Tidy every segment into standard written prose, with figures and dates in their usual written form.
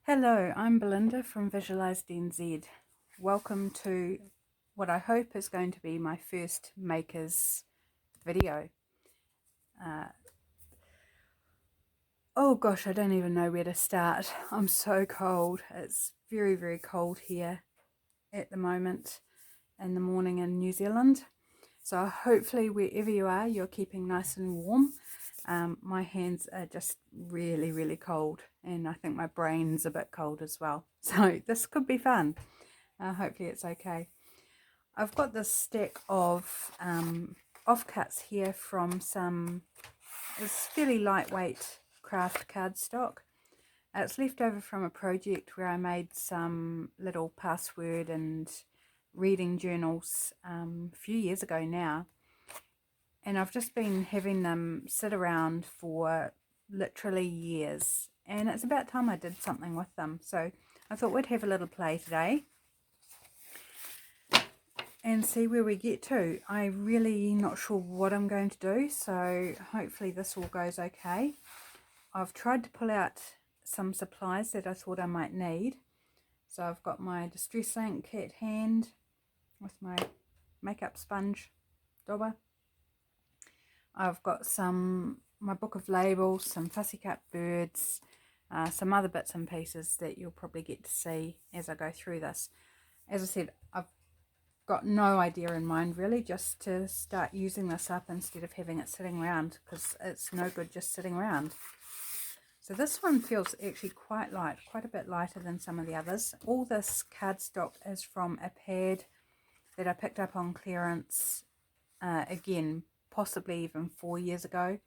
Hello, I'm Belinda from Visualized NZ. Welcome to what I hope is going to be my first makers video. Oh gosh, I don't even know where to start. I'm so cold. It's very, very cold here at the moment in the morning in New Zealand. So hopefully wherever you are, you're keeping nice and warm. My hands are just really, really cold, and I think my brain's a bit cold as well. So this could be fun. Hopefully it's okay. I've got this stack of offcuts here from it's fairly lightweight craft cardstock. It's left over from a project where I made some little password and reading journals a few years ago now. And I've just been having them sit around for literally years. And it's about time I did something with them. So I thought we'd have a little play today and see where we get to. I'm really not sure what I'm going to do, so hopefully this all goes okay. I've tried to pull out some supplies that I thought I might need. So I've got my distress ink at hand with my makeup sponge dauber. I've got my book of labels, some fussy cut birds, some other bits and pieces that you'll probably get to see as I go through this. As I said, I've got no idea in mind really, just to start using this up instead of having it sitting around, because it's no good just sitting around. So this one feels actually quite light, quite a bit lighter than some of the others. All this cardstock is from a pad that I picked up on clearance, again, possibly even 4 years ago.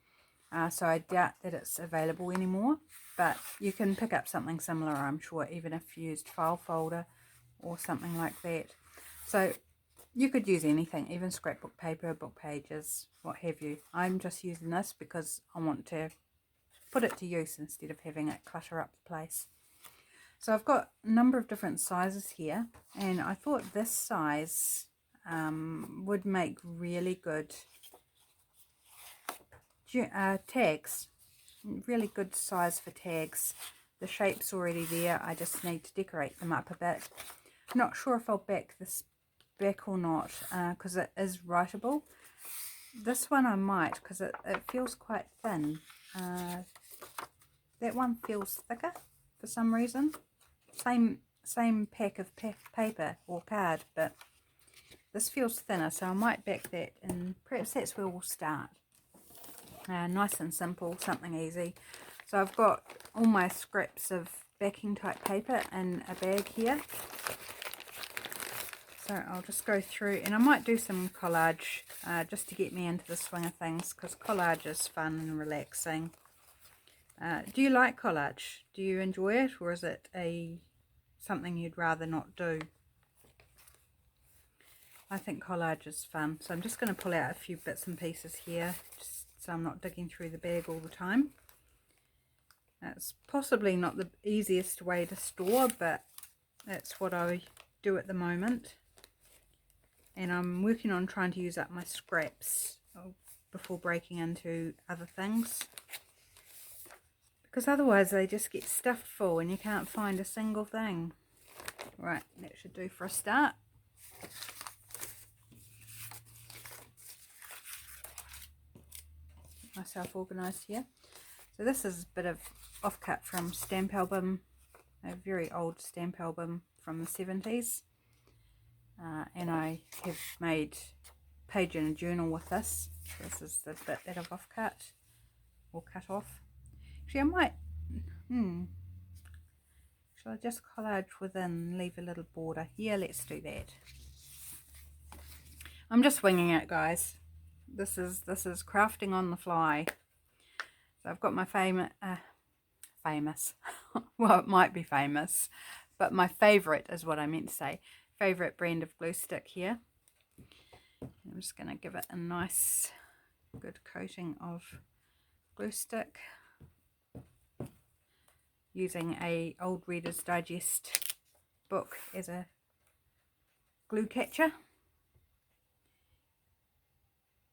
So I doubt that it's available anymore, but you can pick up something similar, I'm sure, even if you used file folder or something like that. So you could use anything, even scrapbook paper, book pages, what have you. I'm just using this because I want to put it to use instead of having it clutter up the place. So I've got a number of different sizes here, and I thought this size would make really good tags. Really good size for tags. The shape's already there, I just need to decorate them up a bit. Not sure if I'll back this back or not, because it is writable. This one I might, because it feels quite thin. That one feels thicker for some reason. Same pack of paper or card, but this feels thinner, so I might back that, and perhaps that's where we'll start. Nice and simple, something easy. So I've got all my scraps of backing type paper in a bag here. So I'll just go through, and I might do some collage just to get me into the swing of things, because collage is fun and relaxing. Do you like collage? Do you enjoy it, or is it something you'd rather not do? I think collage is fun, so I'm just going to pull out a few bits and pieces here, just so I'm not digging through the bag all the time. It's possibly not the easiest way to store, but that's what I do at the moment. And I'm working on trying to use up my scraps before breaking into other things, because otherwise they just get stuffed full and you can't find a single thing. Right, that should do for a start. Get myself organised here. So this is a bit of offcut from stamp album, a very old stamp album from the 70s. And I have made page in a journal with this. This is the bit that I've offcut or cut off. Actually, I might, shall I just collage within and leave a little border? Yeah, let's do that. I'm just winging it, guys. This is crafting on the fly. So I've got my famous, well, it might be famous, but my favourite is what I meant to say. Favourite brand of glue stick here. I'm just going to give it a nice, good coating of glue stick, using a old Reader's Digest book as a glue catcher.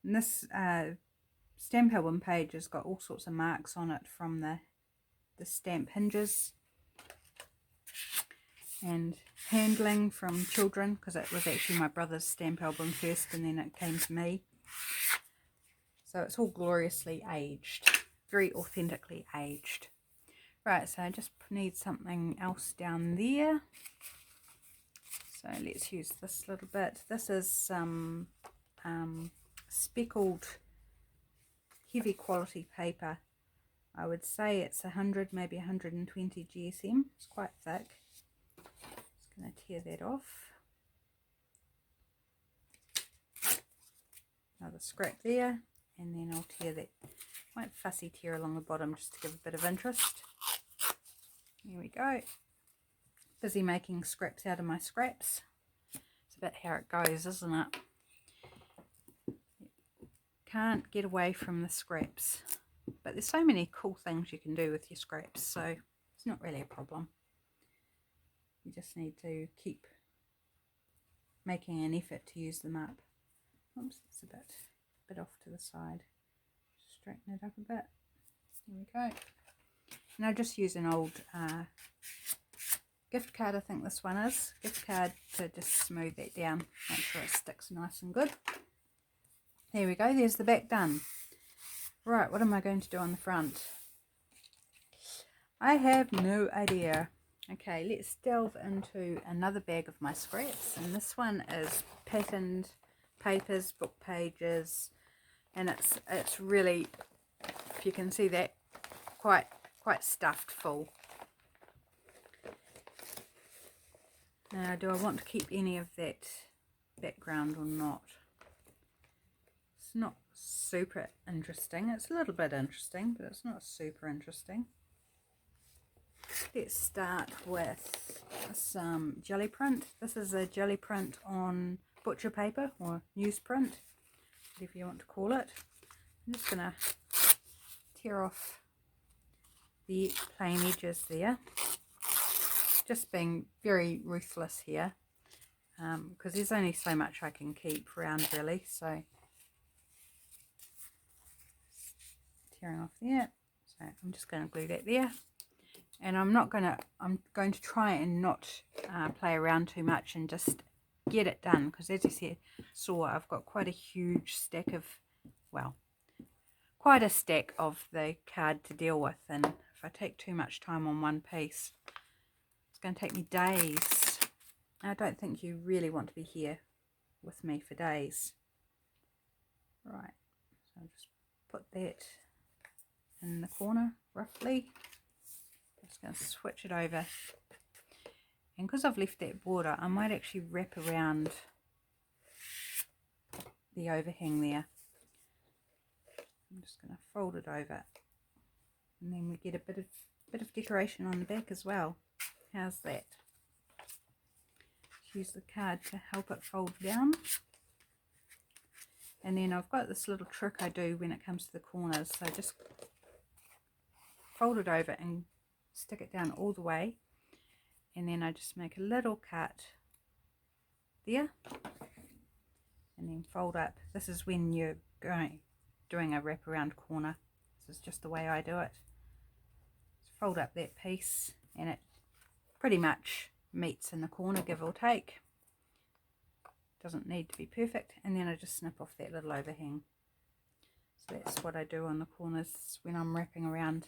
And this stamp album page has got all sorts of marks on it from the stamp hinges. and handling from children, because it was actually my brother's stamp album first and then it came to me. So it's all gloriously aged, very authentically aged. Right, so I just need something else down there. So let's use this little bit. This is some speckled heavy quality paper. I would say it's 100, maybe 120 GSM. It's quite thick. Just going to tear that off. Another scrap there, and then I'll tear that quite fussy tear along the bottom just to give a bit of interest. Here we go. Busy making scraps out of my scraps. It's about how it goes, isn't it? Can't get away from the scraps. But there's so many cool things you can do with your scraps, so it's not really a problem. You just need to keep making an effort to use them up. Oops, it's a bit off to the side. Straighten it up a bit. There we go. And I'll just use an old gift card, I think this one is. Gift card to just smooth that down. Make sure it sticks nice and good. There we go, there's the back done. Right, what am I going to do on the front? I have no idea. Okay, let's delve into another bag of my scraps. And this one is patterned papers, book pages, and it's really, if you can see that, quite stuffed full. Now, do I want to keep any of that background or not? It's not super interesting. It's a little bit interesting, but it's not super interesting. Let's start with some jelly print. This is a jelly print on butcher paper or newsprint, whatever you want to call it. I'm just going to tear off the plain edges there. Just being very ruthless here, because there's only so much I can keep around really. So tearing off there. So I'm just going to glue that there. And I'm going to try and not play around too much and just get it done, because as you saw, I've got quite a huge stack of, well, quite a stack of the card to deal with, and if I take too much time on one piece, it's going to take me days. I don't think you really want to be here with me for days. Right, so I'll just put that in the corner roughly. Just going to switch it over, and because I've left that border, I might actually wrap around the overhang there. I'm just going to fold it over, and then we get a bit of decoration on the back as well. How's that? Use the card to help it fold down. And then I've got this little trick I do when it comes to the corners, so just fold it over and stick it down all the way, and then I just make a little cut there and then fold up. This is when you're doing a wraparound corner. This is just the way I do it. Just fold up that piece, and it pretty much meets in the corner, give or take. Doesn't need to be perfect. And then I just snip off that little overhang. So that's what I do on the corners when I'm wrapping around.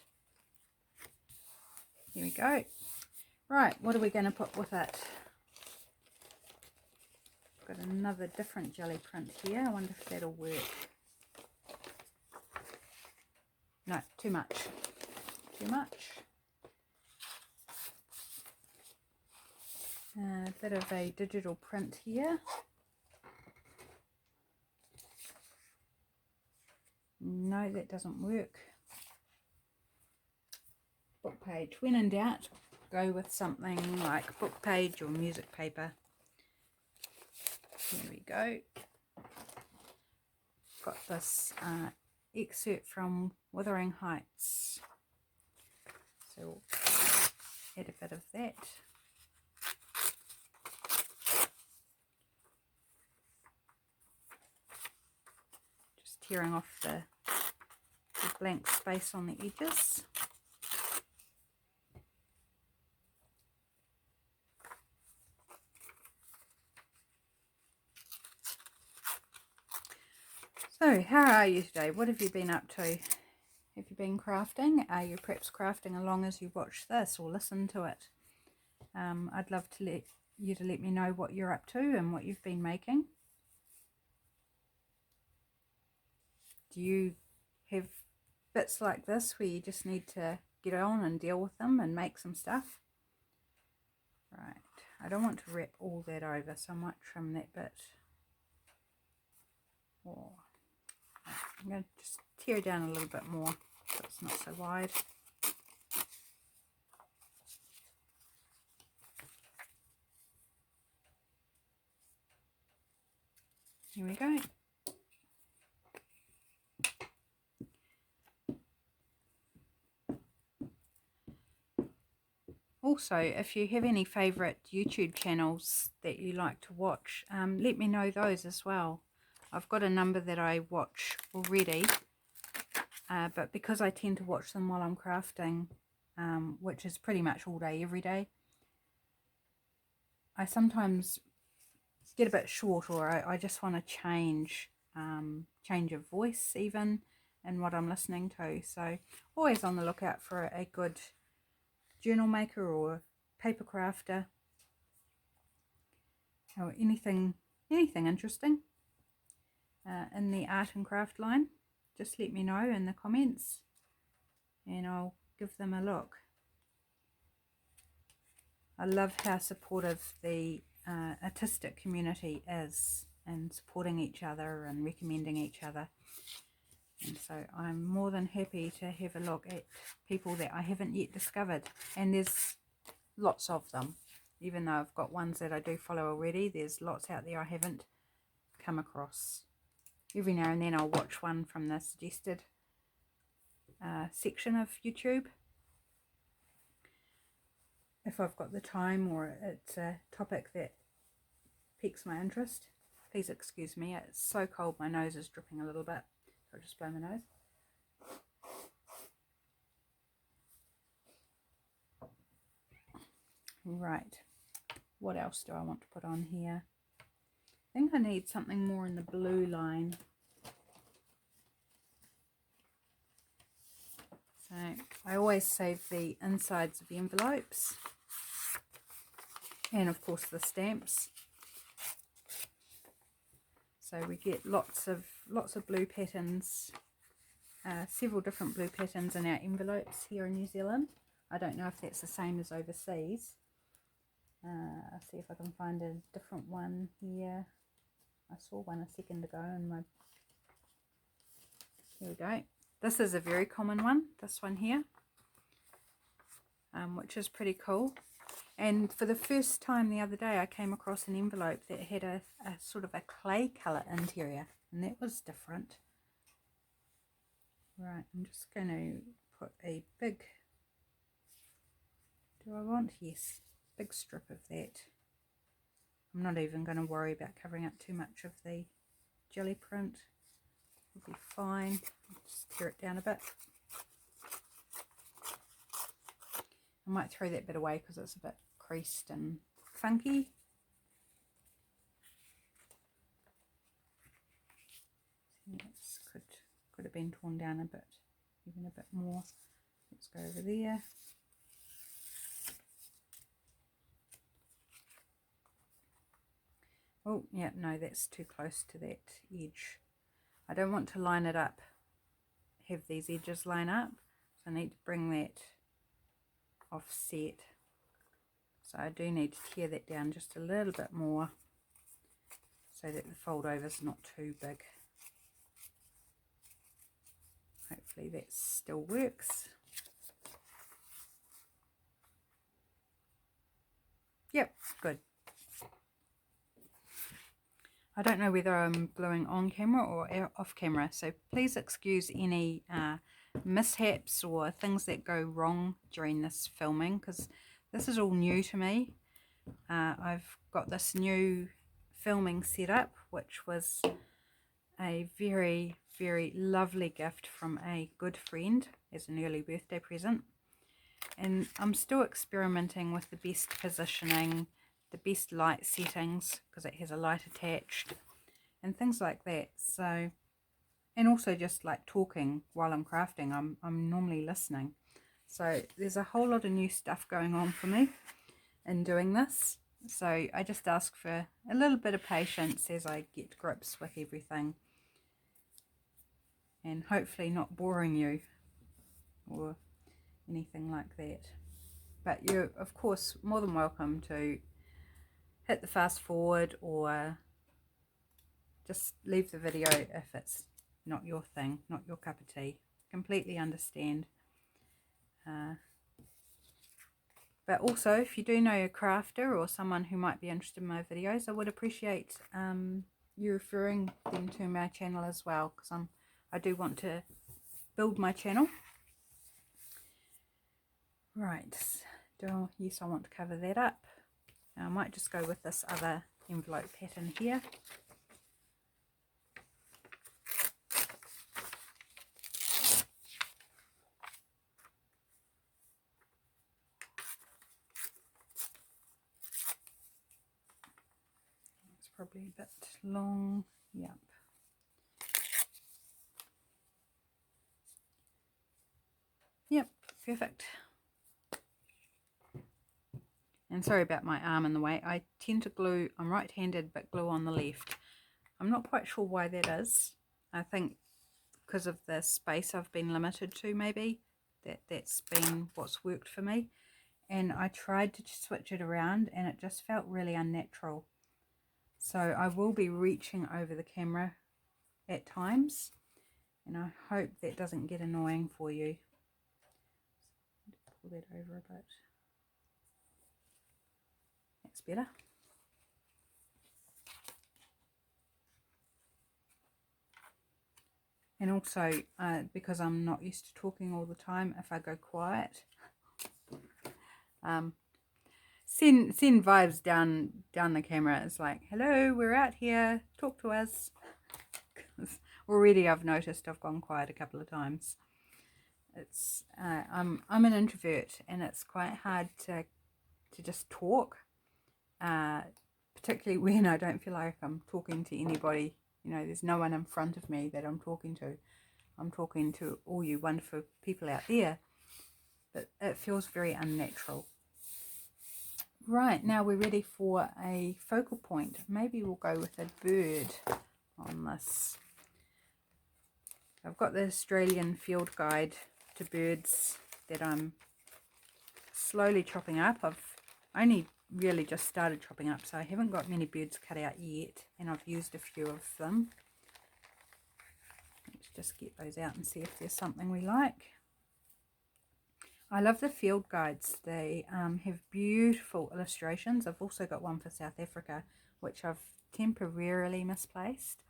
Here we go. Right, what are we going to put with it? Got another different jelly print here. I wonder if that'll work. No, too much. Too much. A bit of a digital print here. No, that doesn't work. Book page. When in doubt, go with something like book page or music paper. Here we go. Got this excerpt from Wuthering Heights. So we'll add a bit of that. Just tearing off the blank space on the edges. So, how are you today? What have you been up to? Have you been crafting? Are you perhaps crafting along as you watch this or listen to it? I'd love to let me know what you're up to and what you've been making. Do you have bits like this where you just need to get on and deal with them and make some stuff? Right, I don't want to wrap all that over, so I might trim that bit. Oh, I'm going to just tear it down a little bit more so it's not so wide. Here we go. Also, if you have any favourite YouTube channels that you like to watch, let me know those as well. I've got a number that I watch already, but because I tend to watch them while I'm crafting, which is pretty much all day, every day, I sometimes get a bit short, or I just want to change of voice even in what I'm listening to. So always on the lookout for a good journal maker or paper crafter, or anything interesting in the art and craft line. Just let me know in the comments and I'll give them a look. I love how supportive the artistic community is, and supporting each other and recommending each other. And so I'm more than happy to have a look at people that I haven't yet discovered. And there's lots of them. Even though I've got ones that I do follow already, there's lots out there I haven't come across. Every now and then I'll watch one from the suggested section of YouTube, if I've got the time or it's a topic that piques my interest. Please excuse me, it's so cold, my nose is dripping a little bit. I'll just blow my nose. Right, what else do I want to put on here? I think I need something more in the blue line. So I always save the insides of the envelopes, and of course the stamps. So we get lots of blue patterns, several different blue patterns in our envelopes here in New Zealand. I don't know if that's the same as overseas. I'll see if I can find a different one here. I saw one a second ago in my... Here we go. This is a very common one, this one here, which is pretty cool. And for the first time the other day I came across an envelope that had a sort of a clay colour interior, and that was different. Right, I'm just going to put a big... Do I want? Yes, big strip of that. I'm not even going to worry about covering up too much of the jelly print. It'll be fine. I'll just tear it down a bit. I might throw that bit away because it's a bit creased and funky. This could have been torn down a bit, even a bit more. Let's go over there. Oh, yeah, no, that's too close to that edge. I don't want to line it up, have these edges line up, so I need to bring that offset. So I do need to tear that down just a little bit more so that the fold over is not too big. Hopefully that still works. Yep, good. I don't know whether I'm gluing on camera or off camera, so please excuse any mishaps or things that go wrong during this filming, because this is all new to me. I've got this new filming setup, which was a very, very lovely gift from a good friend as an early birthday present. And I'm still experimenting with the best positioning, the best light settings, because it has a light attached and things like that. So and also just like talking while I'm crafting. I'm normally listening. So there's a whole lot of new stuff going on for me in doing this. So I just ask for a little bit of patience as I get to grips with everything, and hopefully not boring you or anything like that. But you're of course more than welcome to hit the fast forward or just leave the video if it's not your thing, not your cup of tea. Completely understand. But also, if you do know a crafter or someone who might be interested in my videos, I would appreciate you referring them to my channel as well, because I do want to build my channel. Right, yes, I want to cover that up. Now, I might just go with this other envelope pattern here. It's probably a bit long. Yep. Yep, perfect. And sorry about my arm in the way. I tend to glue, I'm right-handed, but glue on the left. I'm not quite sure why that is. I think because of the space I've been limited to, maybe. That's been what's worked for me. And I tried to switch it around and it just felt really unnatural. So I will be reaching over the camera at times. And I hope that doesn't get annoying for you. Pull that over a bit. That's better. And also, because I'm not used to talking all the time, if I go quiet, send vibes down the camera. It's like, hello, we're out here, talk to us. Already I've noticed I've gone quiet a couple of times. It's I'm an introvert, and it's quite hard to just talk, particularly when I don't feel like I'm talking to anybody. You know, there's no one in front of me that I'm talking to. I'm talking to all you wonderful people out there, but it feels very unnatural. Right, now we're ready for a focal point. Maybe we'll go with a bird on this. I've got the Australian Field Guide to Birds that I'm slowly chopping up. I've only really just started chopping up, so I haven't got many birds cut out yet, and I've used a few of them. Let's just get those out and see if there's something we like. I love the field guides. They have beautiful illustrations. I've also got one for South Africa, which I've temporarily misplaced.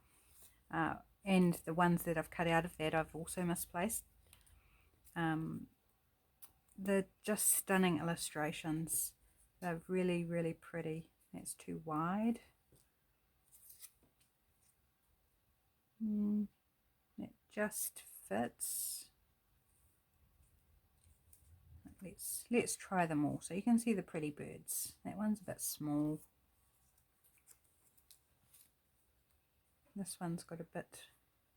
And the ones that I've cut out of that I've also misplaced. They're just stunning illustrations. They're really, really pretty. That's too wide. It just fits. Let's try them all so you can see the pretty birds. That one's a bit small. This one's got a bit,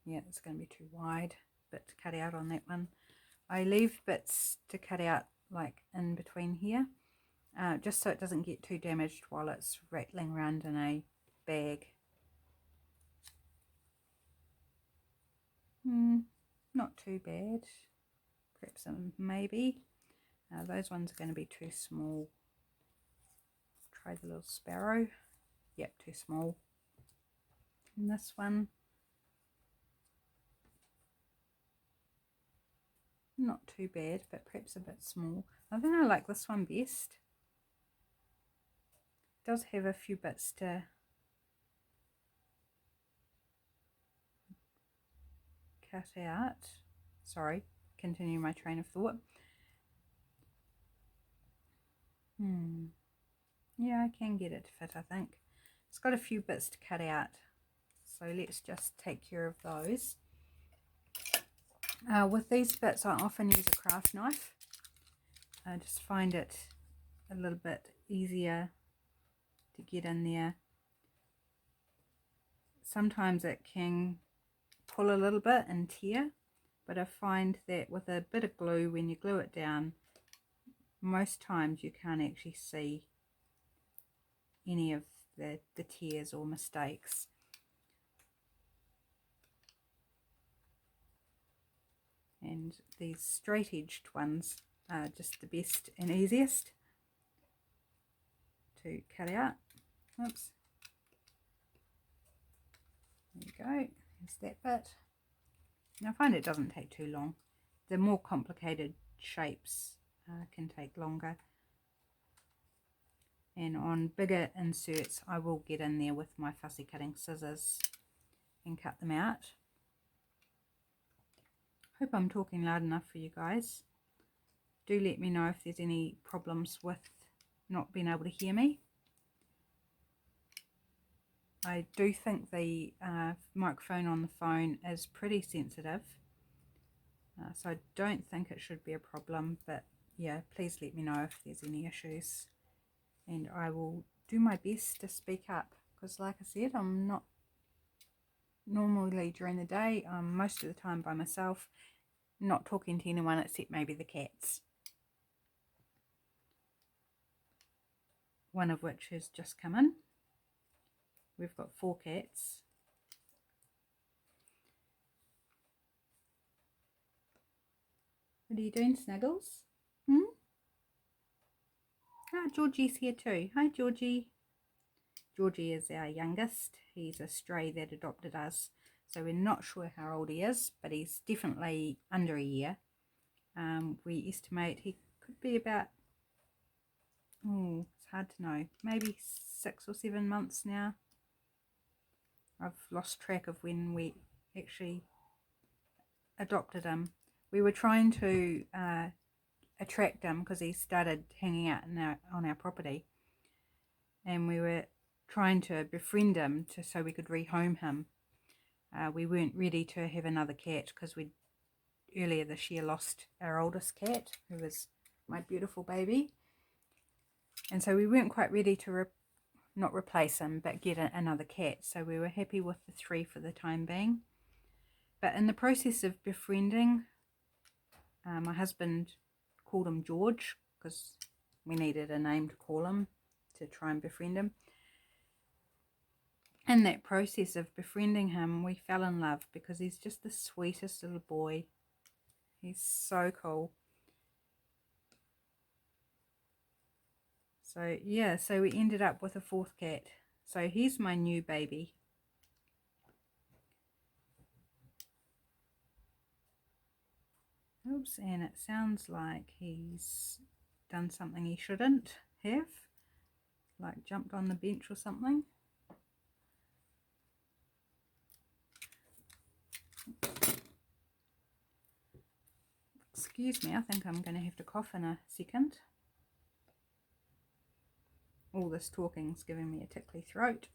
yeah, it's going to be too wide. Bit to cut out on that one. I leave bits to cut out like in between here, just so it doesn't get too damaged while it's rattling around in a bag. Not too bad. Perhaps maybe. Those ones are going to be too small. Try the little sparrow. Yep, too small. And this one, not too bad, but perhaps a bit small. I think I like this one best. It does have a few bits to cut out. Sorry, continue my train of thought. Yeah, I can get it to fit, I think. It's got a few bits to cut out, so let's just take care of those. With these bits, I often use a craft knife. I just find it a little bit easier to get in there. Sometimes it can pull a little bit and tear, but I find that with a bit of glue, when you glue it down, most times you can't actually see any of the tears or mistakes. And these straight edged ones are just the best and easiest to cut out. Oops. There you go. There's that bit. And I find it doesn't take too long. The more complicated shapes can take longer. And on bigger inserts, I will get in there with my fussy cutting scissors and cut them out. Hope I'm talking loud enough for you guys. Do let me know if there's any problems with not being able to hear me. I do think the microphone on the phone is pretty sensitive, so I don't think it should be a problem, but yeah, please let me know if there's any issues, and I will do my best to speak up, because like I said, I'm not normally during the day. I'm most of the time by myself, not talking to anyone except maybe the cats, one of which has just come in. We've got 4 cats. What are you doing, Snuggles? Ah, Georgie's here too. Hi, Georgie. Georgie is our youngest. He's a stray that adopted us, so we're not sure how old he is, but he's definitely under a year. We estimate he could be about, oh, it's hard to know, maybe 6 or 7 months now. I've lost track of when we actually adopted him. We were trying to attract him because he started hanging out on our property, and we were trying to befriend him so we could rehome him. We weren't ready to have another cat because we earlier this year lost our oldest cat, who was my beautiful baby, and so we weren't quite ready to not replace him but get another cat. So we were happy with the 3 for the time being. But in the process of befriending, my husband called him George because we needed a name to call him to try and befriend him. In that process of befriending him, we fell in love because he's just the sweetest little boy. He's so cool. So yeah, so we ended up with a 4th cat. So he's my new baby. Oops, and it sounds like he's done something he shouldn't have, like jumped on the bench or something. Excuse me, I think I'm going to have to cough in a second. All this talking's giving me a tickly throat.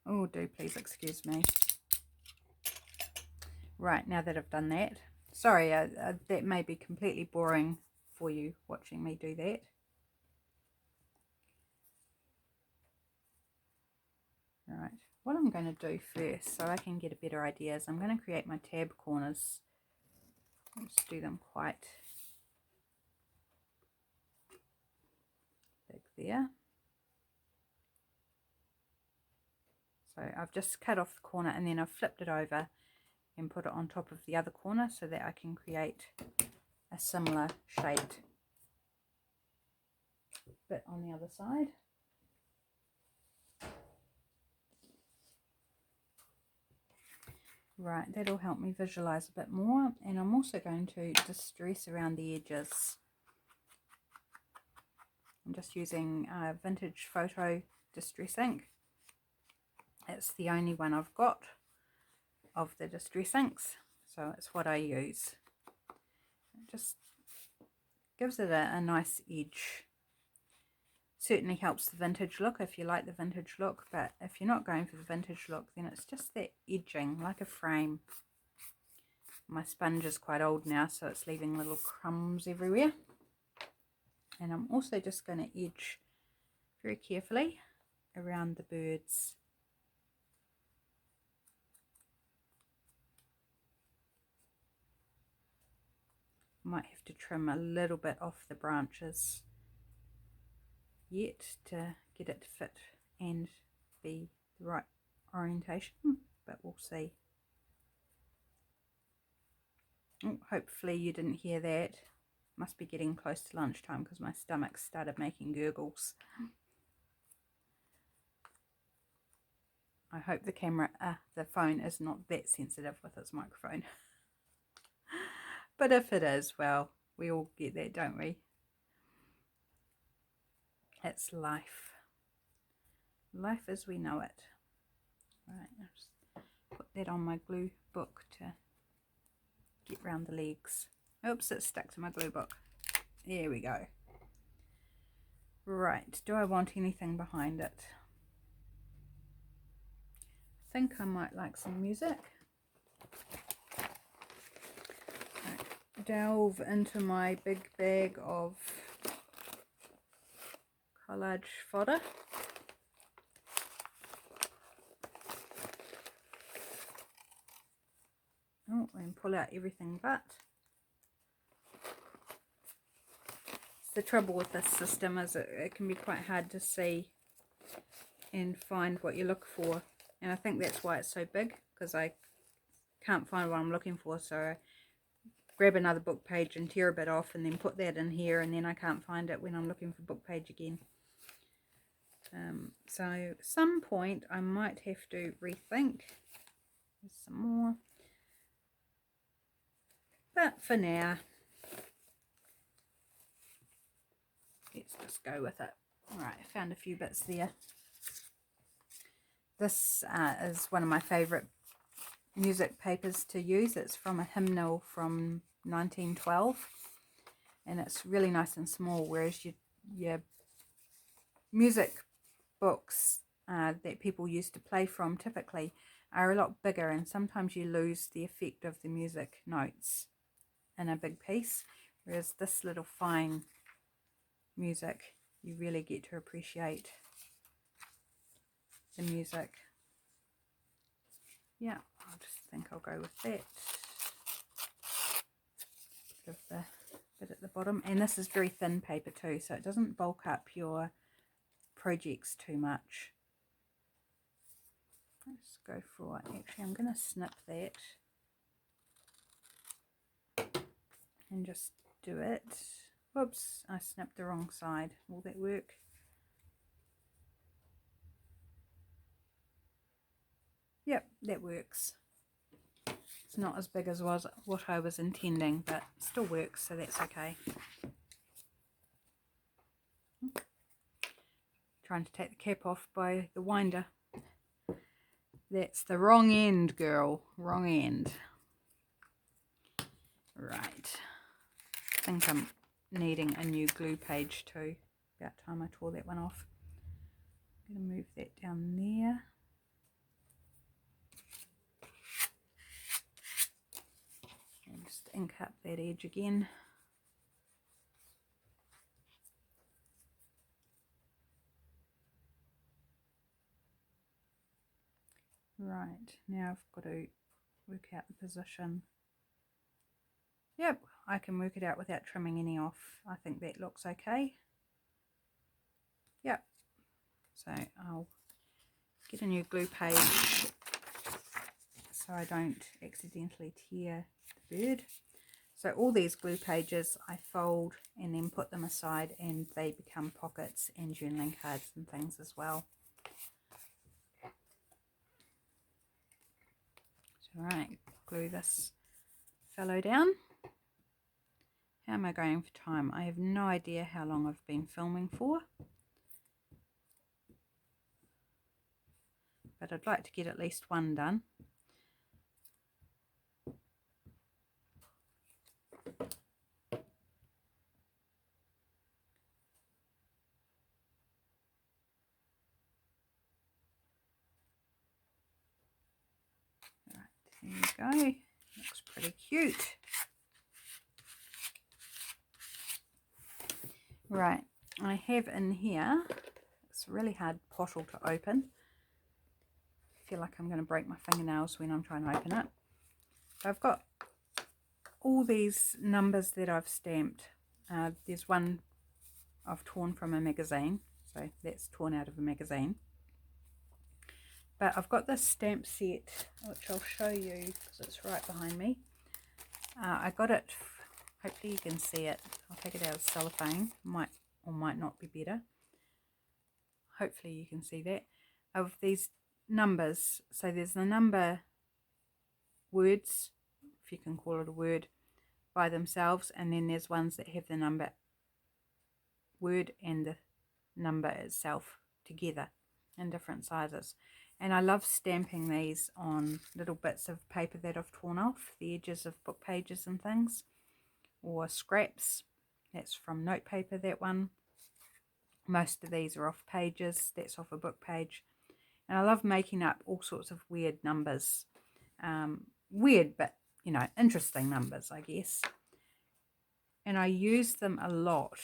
Oh, do please excuse me. Right, now that I've done that, sorry, that may be completely boring for you watching me do that. Right, what I'm going to do first, so I can get a better idea, is I'm going to create my tab corners. Let's do them quite big there. So I've just cut off the corner and then I've flipped it over and put it on top of the other corner so that I can create a similar shaped bit on the other side. Right, that'll help me visualize a bit more, and I'm also going to distress around the edges. I'm just using Vintage Photo Distress ink. It's the only one I've got of the distress inks, so it's what I use. It just gives it a nice edge. Certainly helps the vintage look if you like the vintage look, but if you're not going for the vintage look, then it's just that edging, like a frame. My sponge is quite old now, so it's leaving little crumbs everywhere. And I'm also just going to edge very carefully around the birds. Might have to trim a little bit off the branches yet to get it to fit and be the right orientation, but we'll see. Oh, hopefully you didn't hear that. Must be getting close to lunchtime because my stomach started making gurgles. I hope the phone is not that sensitive with its microphone. But if it is, well, we all get that, don't we? It's life. Life as we know it. Right, I'll just put that on my glue book to get round the legs. Oops, it's stuck to my glue book. There we go. Right, do I want anything behind it? I think I might like some music. Delve into my big bag of collage fodder. Oh, and pull out everything but. The trouble with this system is it can be quite hard to see and find what you look for, and I think that's why it's so big, because I can't find what I'm looking for, so I grab another book page and tear a bit off and then put that in here, and then I can't find it when I'm looking for book page again. So at some point I might have to rethink. There's some more, but for now let's just go with it. Alright, I found a few bits there. This is one of my favourite music papers to use. It's from a hymnal from 1912, and it's really nice and small, whereas your music books that people used to play from typically are a lot bigger, and sometimes you lose the effect of the music notes in a big piece, whereas this little fine music, you really get to appreciate the music. Yeah, I just think I'll go with that. Bit of the bit at the bottom, and this is very thin paper too, so it doesn't bulk up your projects too much. Let's go for it. Actually, I'm going to snip that and just do it. Whoops, I snipped the wrong side. Will that work? Yep, that works. It's not as big as was what I was intending, but still works, so that's okay. Trying to take the cap off by the winder. That's the wrong end, girl. Wrong end. Right. I think I'm needing a new glue page too. About time I tore that one off. I'm going to move that down there. And just ink up that edge again. Right, now I've got to work out the position. Yep, I can work it out without trimming any off. I think that looks okay. Yep, so I'll get a new glue page so I don't accidentally tear the bird. So all these glue pages I fold and then put them aside, and they become pockets and journaling cards and things as well. Right, glue this fellow down. How am I going for time? I have no idea how long I've been filming for, but I'd like to get at least one done. Right, there you go. Looks pretty cute. Right, have in here, it's really hard bottle to open. I feel like I'm going to break my fingernails when I'm trying to open it. So I've got all these numbers that I've stamped. There's one I've torn from a magazine, so that's torn out of a magazine. But I've got this stamp set, which I'll show you because it's right behind me. I got it, hopefully you can see it. I'll take it out of cellophane, might or might not be better. Hopefully you can see that. Of these numbers, so there's the number words, if you can call it a word, by themselves, and then there's ones that have the number word and the number itself together in different sizes. And I love stamping these on little bits of paper that I've torn off the edges of book pages and things, or scraps. That's from note paper, that one. Most of these are off pages. That's off a book page. And I love making up all sorts of weird numbers. Weird, but, you know, interesting numbers, I guess. And I use them a lot.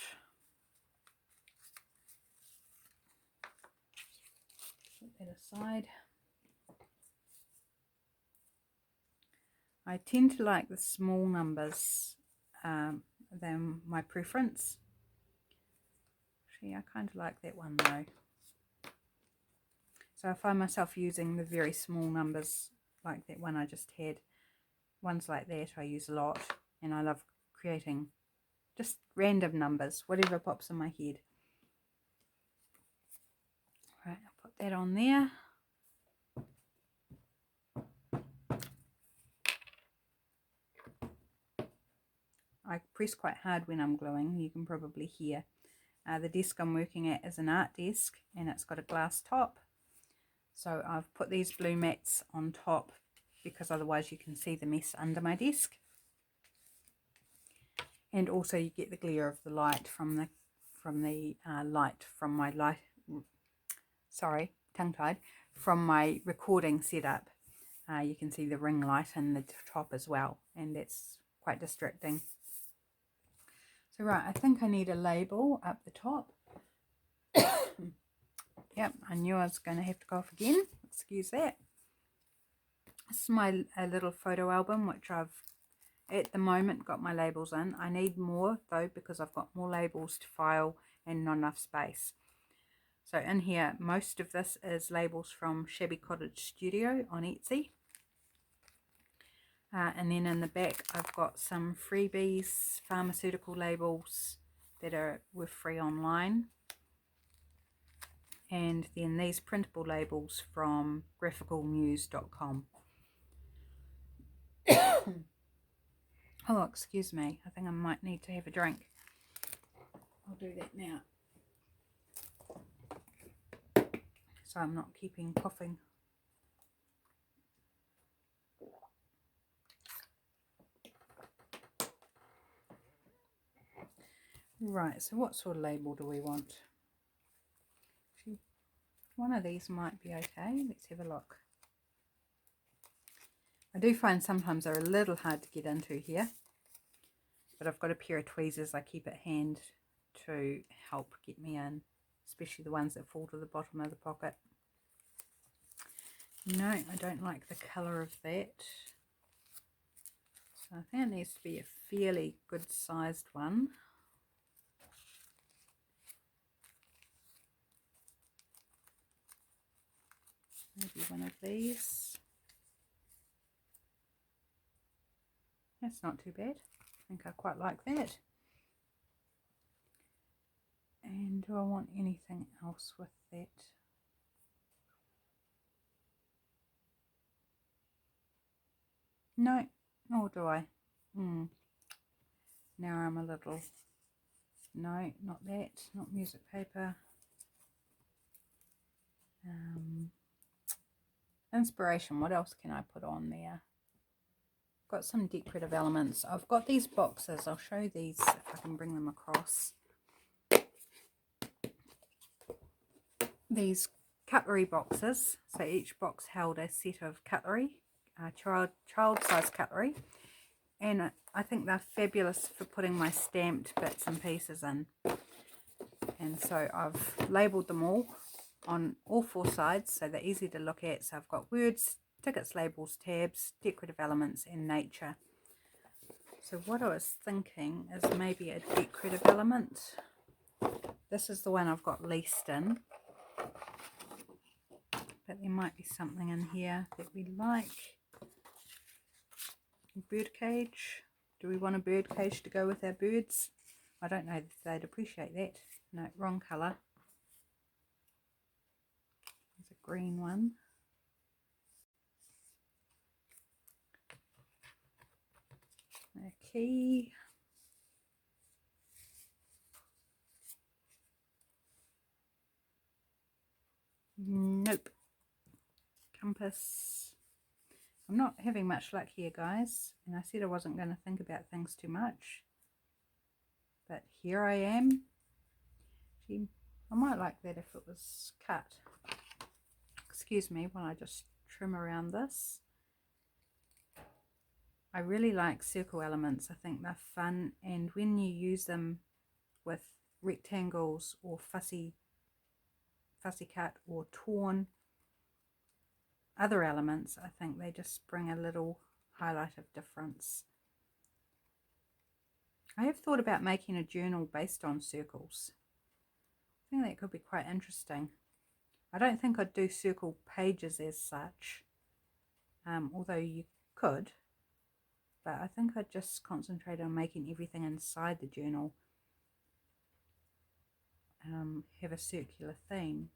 Put that aside. I tend to like the small numbers than my preference. Actually, I kind of like that one though. So I find myself using the very small numbers like that one I just had. Ones like that I use a lot, and I love creating just random numbers, whatever pops in my head. Right, I'll put that on there. I press quite hard when I'm gluing, you can probably hear. The desk I'm working at is an art desk, and it's got a glass top. So I've put these blue mats on top because otherwise you can see the mess under my desk. And also you get the glare of the light from the light from my tongue-tied, from my recording setup. You can see the ring light in the top as well, and that's quite distracting. So right, I think I need a label up the top. Yep, I knew I was going to have to cough again. Excuse that. This is my little photo album, which I've at the moment got my labels in. I need more though, because I've got more labels to file and not enough space. So in here, most of this is labels from Shabby Cottage Studio on Etsy. And then in the back, I've got some freebies, pharmaceutical labels that were free online. And then these printable labels from graphicalmuse.com. Oh, excuse me. I think I might need to have a drink. I'll do that now, so I'm not keeping coughing. Right, so what sort of label do we want? One of these might be okay. Let's have a look. I do find sometimes they're a little hard to get into here, but I've got a pair of tweezers I keep at hand to help get me in, especially the ones that fall to the bottom of the pocket. No, I don't like the colour of that. So I think it needs to be a fairly good sized one. Maybe one of these. That's not too bad. I think I quite like that. And do I want anything else with that? No, nor do I. Now I'm a little... No, not that. Not music paper. Inspiration. What else can I put on there? Got some decorative elements. I've got these boxes. I'll show these if I can bring them across. These cutlery boxes. So each box held a set of cutlery, child-size cutlery. And I think they're fabulous for putting my stamped bits and pieces in. And so I've labelled them all on all 4 sides so they're easy to look at. So I've got words, tickets, labels, tabs, decorative elements and nature. So what I was thinking is maybe a decorative element. This is the one I've got least in. But there might be something in here that we like. Bird cage. Do we want a bird cage to go with our birds? I don't know if they'd appreciate that. No, wrong colour. There's a green one. A key. Nope. Compass. I'm not having much luck here, guys. And I said I wasn't going to think about things too much. But here I am. Gee, I might like that if it was cut. Excuse me while I just trim around this. I really like circle elements. I think they're fun, and when you use them with rectangles or fussy cut or torn other elements, I think they just bring a little highlight of difference. I have thought about making a journal based on circles. I think that could be quite interesting. I don't think I'd do circle pages as such, although you could, but I think I'd just concentrate on making everything inside the journal have a circular theme.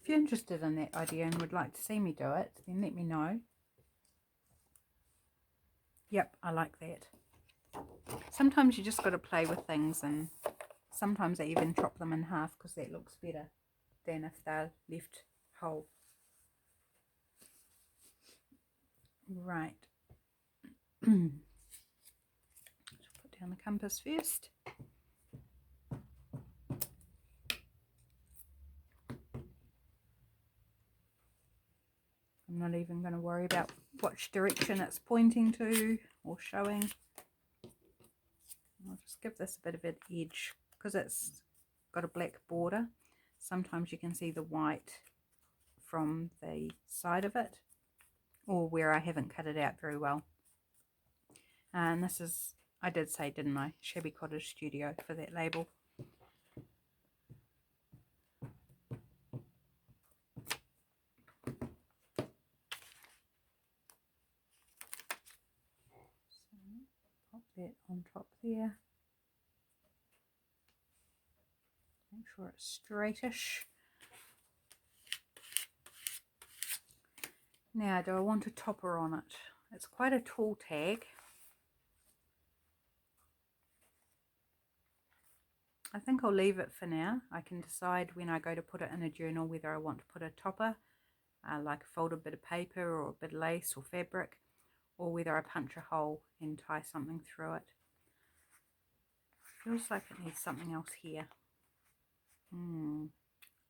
If you're interested in that idea and would like to see me do it, then let me know. Yep, I like that. Sometimes you just got to play with things, and sometimes I even chop them in half because that looks better than if they're left whole. Right. Put down the compass first. I'm not even going to worry about which direction it's pointing to or showing. I'll just give this a bit of an edge because it's got a black border. Sometimes you can see the white from the side of it, or where I haven't cut it out very well. And this is, I did say, didn't I, Shabby Cottage Studio for that label. Pop that on top there. Make sure it's straightish. Now, do I want a topper on it? It's quite a tall tag. I think I'll leave it for now. I can decide when I go to put it in a journal whether I want to put a topper, like a folded bit of paper or a bit of lace or fabric, or whether I punch a hole and tie something through it. Feels like it needs something else here.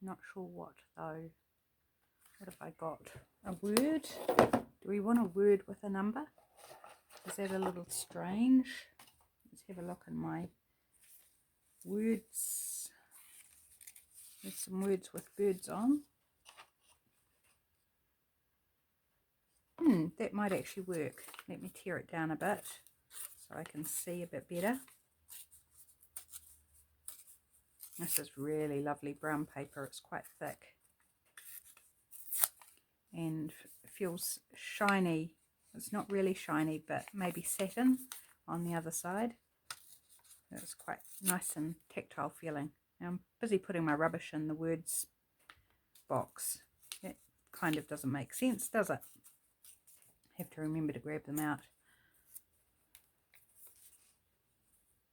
Not sure what though. What have I got? A word? Do we want a word with a number? Is that a little strange? Let's have a look in my words. There's some words with birds on. That might actually work. Let me tear it down a bit so I can see a bit better. This is really lovely brown paper. It's quite thick and feels shiny. It's not really shiny, but maybe satin on the other side. It's quite nice and tactile feeling. Now I'm busy putting my rubbish in the words box. That kind of doesn't make sense, does it? Have to remember to grab them out.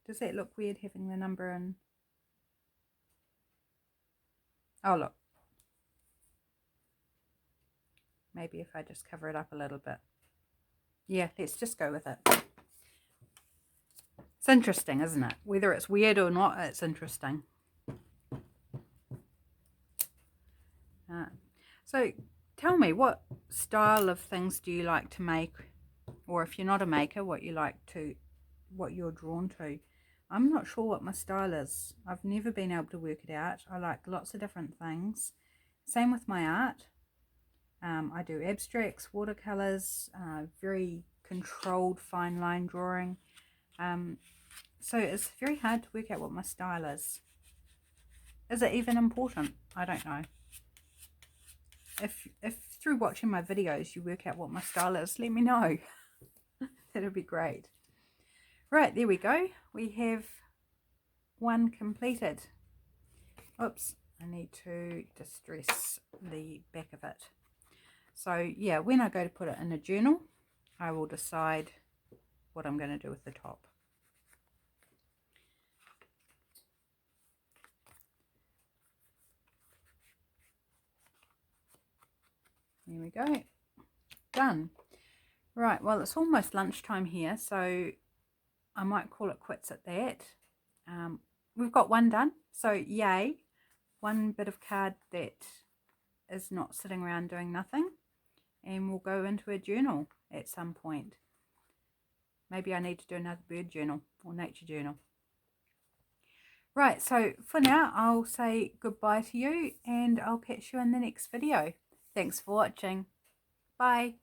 Does that look weird having the number in? Oh look, maybe if I just cover it up a little bit. Yeah, let's just go with it. It's interesting, isn't it? Whether it's weird or not, it's interesting. So tell me, what style of things do you like to make? Or if you're not a maker, what you're drawn to. I'm not sure what my style is. I've never been able to work it out. I like lots of different things. Same with my art. I do abstracts, watercolors, very controlled fine line drawing. So it's very hard to work out what my style is. Is it even important? I don't know. If through watching my videos you work out what my style is, let me know. That'll be great. Right, there we go. We have one completed. Oops, I need to distress the back of it. So yeah, when I go to put it in a journal, I will decide what I'm going to do with the top. There we go. Done. Right, well, it's almost lunchtime here, so I might call it quits at that. We've got one done, so yay. One bit of card that is not sitting around doing nothing, and we'll go into a journal at some point. Maybe I need to do another bird journal or nature journal. Right, so for now, I'll say goodbye to you, and I'll catch you in the next video. Thanks for watching. Bye.